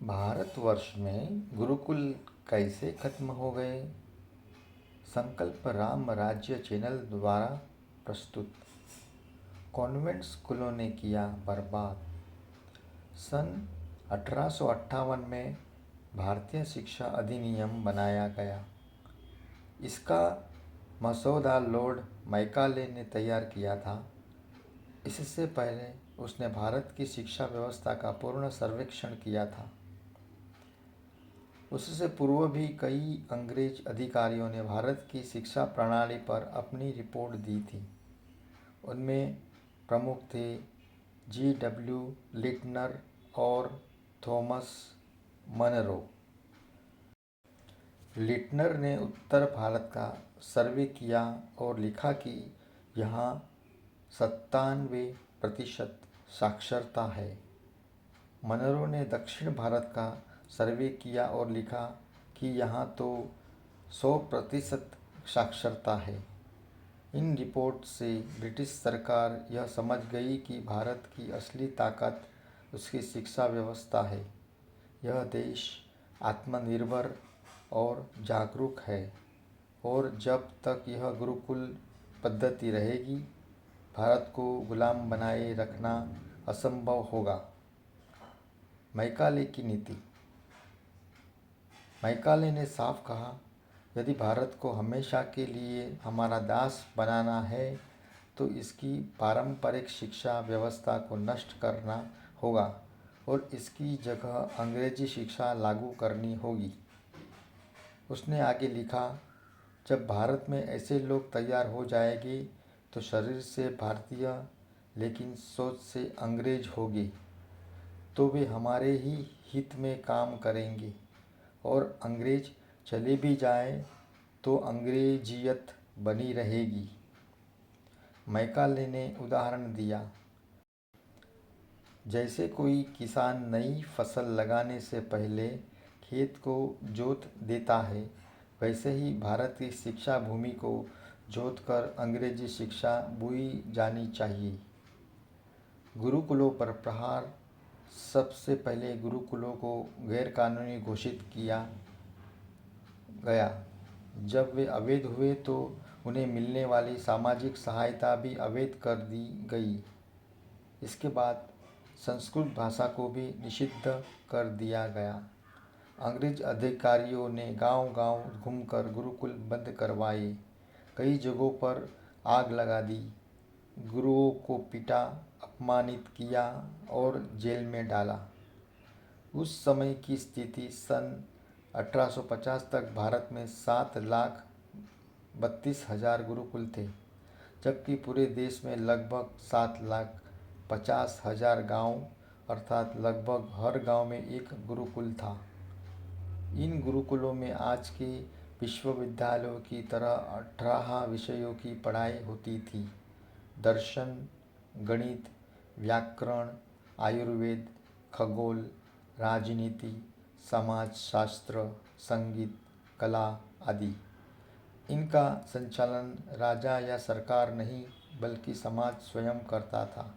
भारतवर्ष में गुरुकुल कैसे खत्म हो गए? संकल्प राम राज्य चैनल द्वारा प्रस्तुत। कॉन्वेंट स्कूलों ने किया बर्बाद। सन 1858 में भारतीय शिक्षा अधिनियम बनाया गया। इसका मसौदा लॉर्ड मैकाले ने तैयार किया था। इससे पहले उसने भारत की शिक्षा व्यवस्था का पूर्ण सर्वेक्षण किया था। उससे पूर्व भी कई अंग्रेज अधिकारियों ने भारत की शिक्षा प्रणाली पर अपनी रिपोर्ट दी थी। उनमें प्रमुख थे G.W. लिटनर और थॉमस मनरो। लिटनर ने उत्तर भारत का सर्वे किया और लिखा कि यहाँ 97% साक्षरता है। मनरो ने दक्षिण भारत का सर्वे किया और लिखा कि यहाँ तो 100% साक्षरता है। इन रिपोर्ट से ब्रिटिश सरकार यह समझ गई कि भारत की असली ताकत उसकी शिक्षा व्यवस्था है। यह देश आत्मनिर्भर और जागरूक है और जब तक यह गुरुकुल पद्धति रहेगी, भारत को गुलाम बनाए रखना असंभव होगा। मैकाले की नीति। मैकाले ने साफ कहा, यदि भारत को हमेशा के लिए हमारा दास बनाना है तो इसकी पारंपरिक शिक्षा व्यवस्था को नष्ट करना होगा और इसकी जगह अंग्रेजी शिक्षा लागू करनी होगी। उसने आगे लिखा, जब भारत में ऐसे लोग तैयार हो जाएंगे तो शरीर से भारतीय लेकिन सोच से अंग्रेज होंगे, तो वे हमारे ही हित में काम करेंगे और अंग्रेज चले भी जाएं तो अंग्रेजियत बनी रहेगी। मैकाले ने उदाहरण दिया, जैसे कोई किसान नई फसल लगाने से पहले खेत को जोत देता है, वैसे ही भारत की शिक्षा भूमि को जोतकर अंग्रेजी शिक्षा बोई जानी चाहिए। गुरुकुलों पर प्रहार। सबसे पहले गुरुकुलों को गैरकानूनी घोषित किया गया। जब वे अवैध हुए तो उन्हें मिलने वाली सामाजिक सहायता भी अवैध कर दी गई। इसके बाद संस्कृत भाषा को भी निषिद्ध कर दिया गया। अंग्रेज अधिकारियों ने गांव-गांव घूमकर गुरुकुल बंद करवाए, कई जगहों पर आग लगा दी, गुरुओं को पीटा, अपमानित किया और जेल में डाला। उस समय की स्थिति सन 1850 तक भारत में 7,32,000 गुरुकुल थे, जबकि पूरे देश में लगभग 7,50,000 गांव अर्थात लगभग हर गांव में एक गुरुकुल था। इन गुरुकुलों में आज के विश्वविद्यालयों की तरह 18 विषयों की पढ़ाई होती थी। दर्शन, गणित, व्याकरण, आयुर्वेद, खगोल, राजनीति, समाजशास्त्र, संगीत, कला आदि। इनका संचालन राजा या सरकार नहीं बल्कि समाज स्वयं करता था।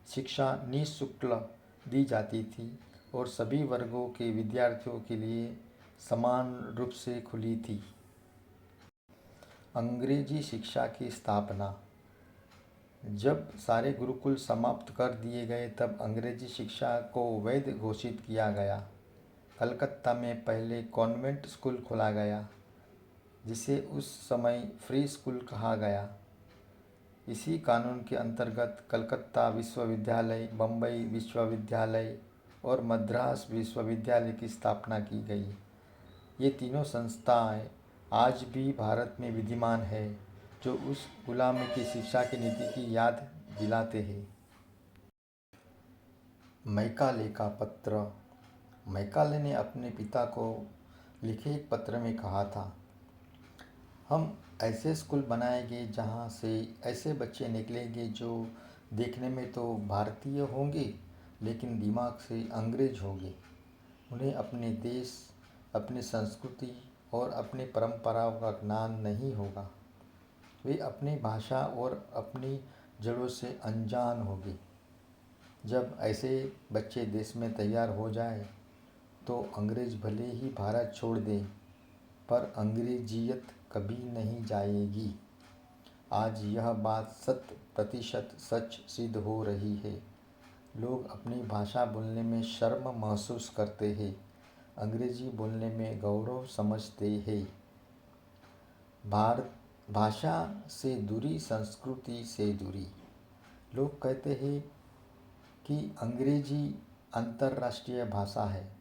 शिक्षा निःशुल्क दी जाती थी और सभी वर्गों के विद्यार्थियों के लिए समान रूप से खुली थी। अंग्रेजी शिक्षा की स्थापना। जब सारे गुरुकुल समाप्त कर दिए गए तब अंग्रेजी शिक्षा को वैध घोषित किया गया। कलकत्ता में पहले कॉन्वेंट स्कूल खोला गया, जिसे उस समय फ्री स्कूल कहा गया। इसी कानून के अंतर्गत कलकत्ता विश्वविद्यालय, बम्बई विश्वविद्यालय और मद्रास विश्वविद्यालय की स्थापना की गई। ये तीनों संस्थाएं आज भी भारत में विद्यमान है, जो उस गुलामी की शिक्षा की नीति की याद दिलाते हैं। मैकाले का पत्र। मैकाले ने अपने पिता को लिखे एक पत्र में कहा था, हम ऐसे स्कूल बनाएंगे जहाँ से ऐसे बच्चे निकलेंगे जो देखने में तो भारतीय होंगे लेकिन दिमाग से अंग्रेज होंगे। उन्हें अपने देश, अपनी संस्कृति और अपनी परंपराओं का ज्ञान नहीं होगा। वे अपनी भाषा और अपनी जड़ों से अनजान होंगे। जब ऐसे बच्चे देश में तैयार हो जाए तो अंग्रेज भले ही भारत छोड़ दें, पर अंग्रेजियत कभी नहीं जाएगी। आज यह बात 100% सच सिद्ध हो रही है। लोग अपनी भाषा बोलने में शर्म महसूस करते हैं, अंग्रेजी बोलने में गौरव समझते हैं। भारत भाषा से दूरी, संस्कृति से दूरी। लोग कहते हैं कि अंग्रेजी अंतर्राष्ट्रीय भाषा है,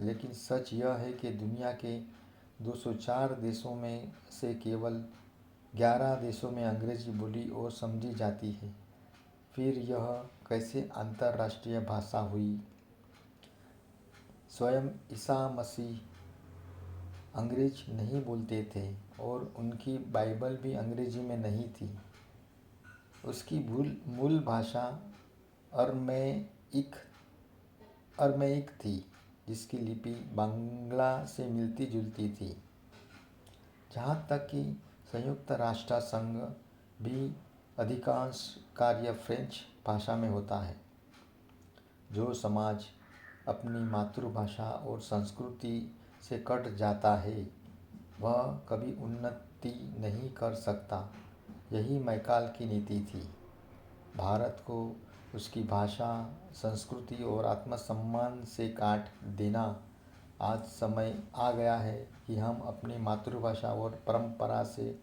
लेकिन सच यह है कि दुनिया के 204 देशों में से केवल 11 देशों में अंग्रेजी बोली और समझी जाती है। फिर यह कैसे अंतर्राष्ट्रीय भाषा हुई? स्वयं ईसा मसीह अंग्रेज नहीं बोलते थे और उनकी बाइबल भी अंग्रेजी में नहीं थी। उसकी मूल भाषा अरमेइक थी, जिसकी लिपि बांग्ला से मिलती जुलती थी। जहाँ तक कि संयुक्त राष्ट्र संघ भी अधिकांश कार्य फ्रेंच भाषा में होता है। जो समाज अपनी मातृभाषा और संस्कृति से कट जाता है, वह कभी उन्नति नहीं कर सकता। यही मैकाल की नीति थी। भारत को उसकी भाषा, संस्कृति और आत्मसम्मान से काट देना। आज समय आ गया है कि हम अपनी मातृभाषा और परंपरा से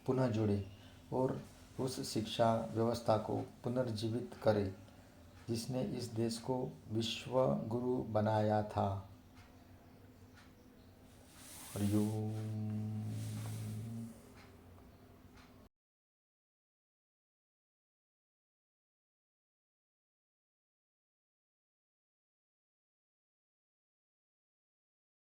पुनः जुड़ें और उस शिक्षा व्यवस्था को पुनर्जीवित करें जिसने इस देश को विश्व गुरु बनाया था। हरिओम।